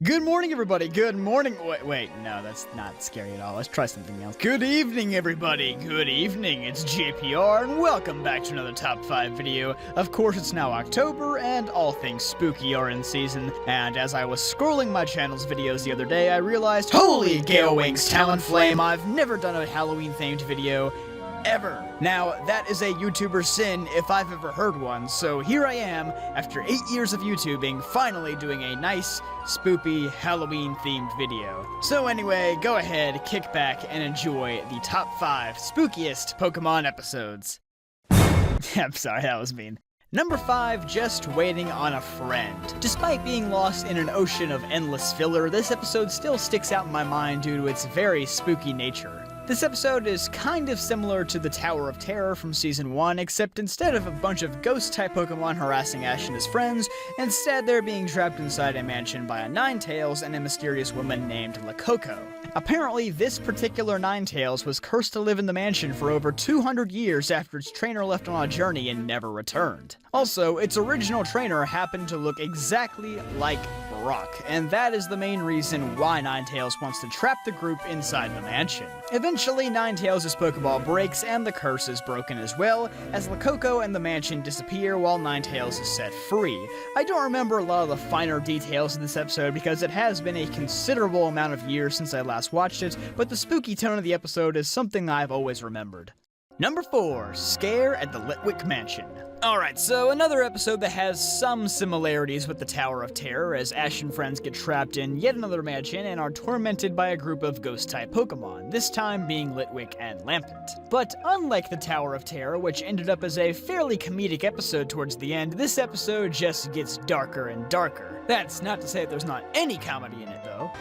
Good morning, everybody. Good morning. Wait, no, that's not scary at all. Let's try something else. Good evening, everybody. Good evening. It's JPR, and welcome back to another Top 5 video. Of course, it's now October, and all things spooky are in season. And as I was scrolling my channel's videos the other day, I realized, holy Gale Wings Talonflame, I've never done a Halloween-themed video ever. Now, that is a YouTuber sin if I've ever heard one, so here I am, after 8 years of YouTubing, finally doing a nice, spoopy, Halloween-themed video. So anyway, go ahead, kick back, and enjoy the top 5 spookiest Pokemon episodes. I'm sorry, that was mean. Number 5, Just Waiting on a Friend. Despite being lost in an ocean of endless filler, this episode still sticks out in my mind due to its very spooky nature. This episode is kind of similar to the Tower of Terror from Season 1, except instead of a bunch of ghost-type Pokemon harassing Ash and his friends, instead they're being trapped inside a mansion by a Ninetales and a mysterious woman named Lakoko. Apparently, this particular Ninetales was cursed to live in the mansion for over 200 years after its trainer left on a journey and never returned. Also, its original trainer happened to look exactly like Brock, and that is the main reason why Ninetales wants to trap the group inside the mansion. Eventually, Ninetales' Pokeball breaks and the curse is broken as well, as Lakoko and the mansion disappear while Ninetales is set free. I don't remember a lot of the finer details in this episode because it has been a considerable amount of years since I last watched it, but the spooky tone of the episode is something I've always remembered. Number 4, Scare at the Litwick Mansion. Alright, so another episode that has some similarities with the Tower of Terror, as Ash and friends get trapped in yet another mansion and are tormented by a group of ghost-type Pokemon, this time being Litwick and Lampent. But unlike the Tower of Terror, which ended up as a fairly comedic episode towards the end, this episode just gets darker and darker. That's not to say that there's not any comedy in it, though.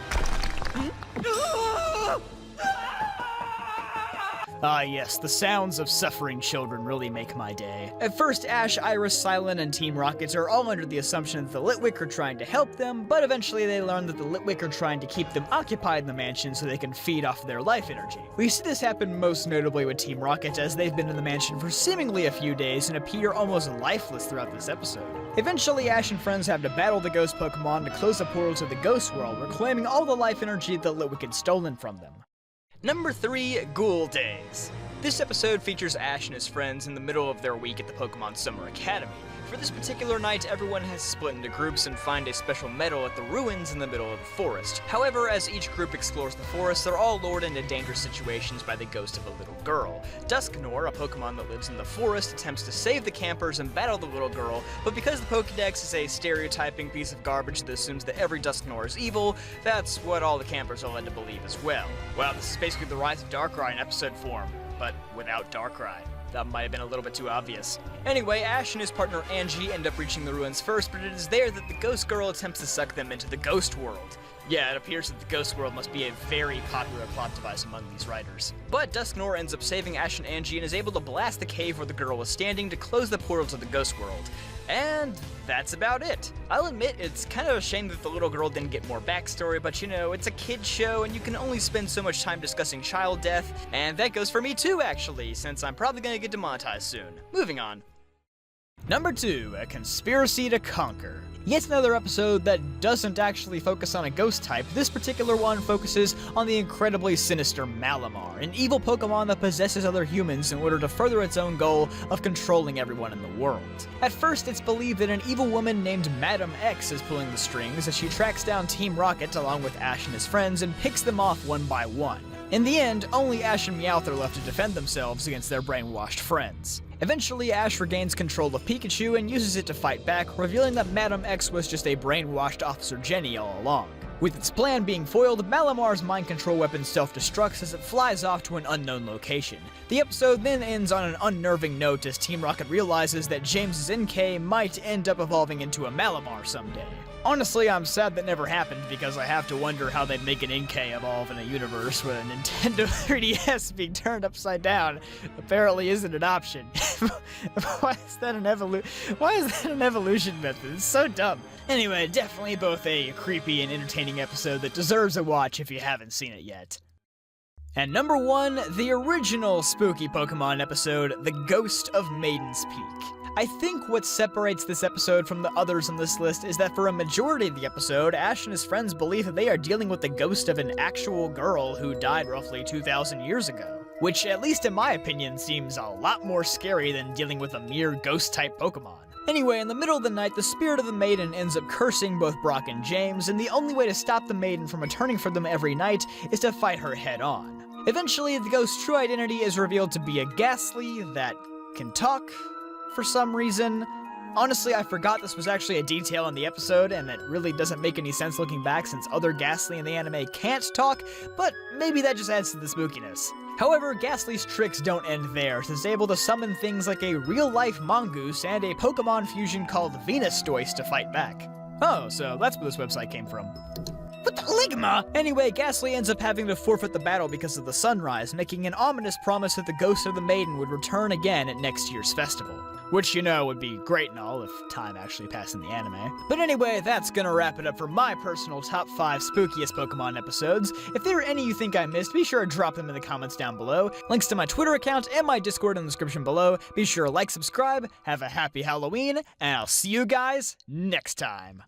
Ah yes, the sounds of suffering children really make my day. At first, Ash, Iris, Silent, and Team Rocket are all under the assumption that the Litwick are trying to help them, but eventually they learn that the Litwick are trying to keep them occupied in the mansion so they can feed off their life energy. We see this happen most notably with Team Rocket, as they've been in the mansion for seemingly a few days and appear almost lifeless throughout this episode. Eventually, Ash and friends have to battle the ghost Pokemon to close the portal to the ghost world, reclaiming all the life energy that Litwick had stolen from them. Number 3, Ghoul Days. This episode features Ash and his friends in the middle of their week at the Pokemon Summer Academy. For this particular night, everyone has split into groups and find a special medal at the ruins in the middle of the forest. However, as each group explores the forest, they're all lured into dangerous situations by the ghost of a little girl. Dusknor, a Pokemon that lives in the forest, attempts to save the campers and battle the little girl, but because the Pokédex is a stereotyping piece of garbage that assumes that every Dusknor is evil, that's what all the campers are led to believe as well. Wow, this is basically the rise of Darkrai in episode form, but without Darkrai. That might have been a little bit too obvious. Anyway, Ash and his partner Angie end up reaching the ruins first, but it is there that the ghost girl attempts to suck them into the ghost world. Yeah, it appears that the ghost world must be a very popular plot device among these writers. But Dusknor ends up saving Ash and Angie and is able to blast the cave where the girl was standing to close the portal to the ghost world. And that's about it. I'll admit, it's kind of a shame that the little girl didn't get more backstory, but you know, it's a kid's show and you can only spend so much time discussing child death, and that goes for me too, actually, since I'm probably gonna get demonetized soon. Moving on. Number 2, A Conspiracy to Conquer. Yet another episode that doesn't actually focus on a ghost type. This particular one focuses on the incredibly sinister Malamar, an evil Pokemon that possesses other humans in order to further its own goal of controlling everyone in the world. At first, it's believed that an evil woman named Madam X is pulling the strings as she tracks down Team Rocket along with Ash and his friends and picks them off one by one. In the end, only Ash and Meowth are left to defend themselves against their brainwashed friends. Eventually, Ash regains control of Pikachu and uses it to fight back, revealing that Madam X was just a brainwashed Officer Jenny all along. With its plan being foiled, Malamar's mind control weapon self-destructs as it flies off to an unknown location. The episode then ends on an unnerving note as Team Rocket realizes that James's NK might end up evolving into a Malamar someday. Honestly, I'm sad that never happened because I have to wonder how they'd make an NK evolve in a universe where a Nintendo 3DS being turned upside down apparently isn't an option. Why is that an evolution method? It's so dumb. Anyway, definitely both a creepy and entertaining episode that deserves a watch if you haven't seen it yet. And number 1, the original spooky Pokemon episode, The Ghost of Maiden's Peak. I think what separates this episode from the others on this list is that for a majority of the episode, Ash and his friends believe that they are dealing with the ghost of an actual girl who died roughly 2,000 years ago. Which, at least in my opinion, seems a lot more scary than dealing with a mere ghost-type Pokemon. Anyway, in the middle of the night, the spirit of the Maiden ends up cursing both Brock and James, and the only way to stop the Maiden from returning for them every night is to fight her head-on. Eventually, the ghost's true identity is revealed to be a Ghastly that can talk for some reason. Honestly, I forgot this was actually a detail in the episode, and it really doesn't make any sense looking back since other Ghastly in the anime can't talk, but maybe that just adds to the spookiness. However, Ghastly's tricks don't end there, as it's able to summon things like a real-life mongoose and a Pokemon fusion called Venustoise to fight back. Oh, so that's where this website came from. What the ligma? Anyway, Ghastly ends up having to forfeit the battle because of the sunrise, making an ominous promise that the ghost of the Maiden would return again at next year's festival. Which, you know, would be great and all if time actually passed in the anime. But anyway, that's gonna wrap it up for my personal top 5 spookiest Pokemon episodes. If there are any you think I missed, be sure to drop them in the comments down below. Links to my Twitter account and my Discord in the description below. Be sure to like, subscribe, have a happy Halloween, and I'll see you guys next time.